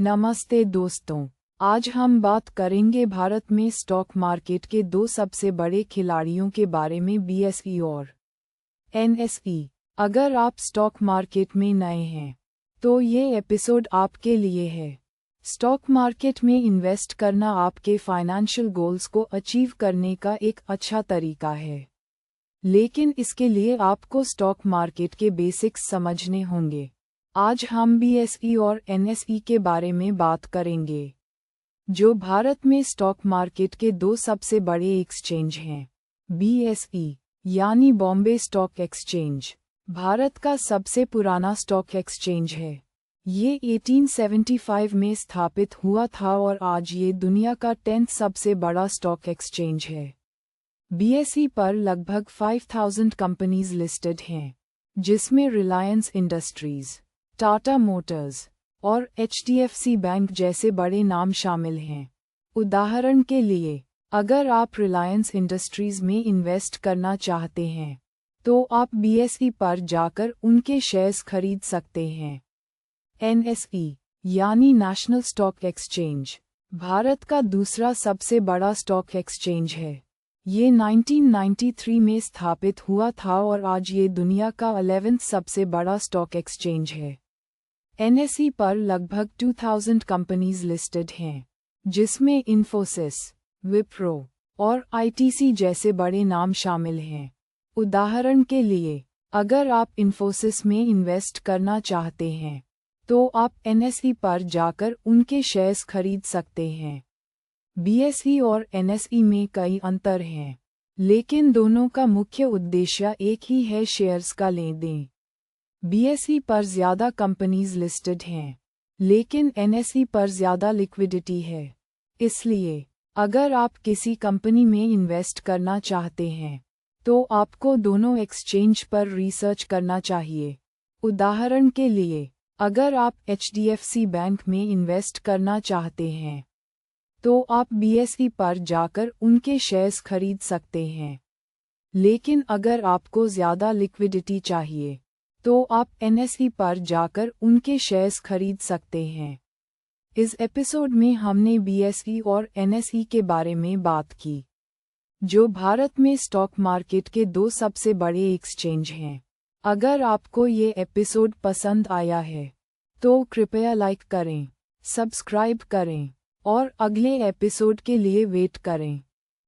नमस्ते दोस्तों, आज हम बात करेंगे भारत में स्टॉक मार्केट के दो सबसे बड़े खिलाड़ियों के बारे में, बीएसई और एनएसई। अगर आप स्टॉक मार्केट में नए हैं तो ये एपिसोड आपके लिए है। स्टॉक मार्केट में इन्वेस्ट करना आपके फाइनेंशियल गोल्स को अचीव करने का एक अच्छा तरीका है, लेकिन इसके लिए आपको स्टॉक मार्केट के बेसिक्स समझने होंगे। आज हम बीएसई और एनएसई के बारे में बात करेंगे, जो भारत में स्टॉक मार्केट के दो सबसे बड़े एक्सचेंज हैं। बीएसई यानी बॉम्बे स्टॉक एक्सचेंज भारत का सबसे पुराना स्टॉक एक्सचेंज है। ये 1875 में स्थापित हुआ था और आज ये दुनिया का 10th सबसे बड़ा स्टॉक एक्सचेंज है। बीएसई पर लगभग 5000 कंपनीज लिस्टेड हैं, जिसमें रिलायंस इंडस्ट्रीज, टाटा मोटर्स और एचडीएफसी बैंक जैसे बड़े नाम शामिल हैं। उदाहरण के लिए, अगर आप रिलायंस इंडस्ट्रीज में इन्वेस्ट करना चाहते हैं तो आप बीएसई पर जाकर उनके शेयर्स खरीद सकते हैं। एनएसई यानी नेशनल स्टॉक एक्सचेंज भारत का दूसरा सबसे बड़ा स्टॉक एक्सचेंज है। ये 1993 में स्थापित हुआ था और आज ये दुनिया का 11th सबसे बड़ा स्टॉक एक्सचेंज है। एनएसई पर लगभग 2000 कंपनीज लिस्टेड हैं, जिसमें इन्फोसिस, विप्रो और आईटीसी जैसे बड़े नाम शामिल हैं। उदाहरण के लिए, अगर आप इन्फोसिस में इन्वेस्ट करना चाहते हैं तो आप एनएसई पर जाकर उनके शेयर्स खरीद सकते हैं। बीएसई और एनएसई में कई अंतर हैं, लेकिन दोनों का मुख्य उद्देश्य एक ही है, शेयर्स का लेन-देन। बीएसई पर ज़्यादा कंपनीज लिस्टेड हैं, लेकिन एनएसई पर ज़्यादा लिक्विडिटी है। इसलिए, अगर आप किसी कंपनी में इन्वेस्ट करना चाहते हैं तो आपको दोनों एक्सचेंज पर रिसर्च करना चाहिए। उदाहरण के लिए, अगर आप एचडीएफसी बैंक में इन्वेस्ट करना चाहते हैं तो आप बीएसई पर जाकर उनके शेयर्स खरीद सकते हैं, लेकिन अगर आपको ज़्यादा लिक्विडिटी चाहिए तो आप एनएसई पर जाकर उनके शेयर्स खरीद सकते हैं। इस एपिसोड में हमने बीएसई और एनएसई के बारे में बात की, जो भारत में स्टॉक मार्केट के दो सबसे बड़े एक्सचेंज हैं। अगर आपको ये एपिसोड पसंद आया है तो कृपया लाइक करें, सब्सक्राइब करें और अगले एपिसोड के लिए वेट करें।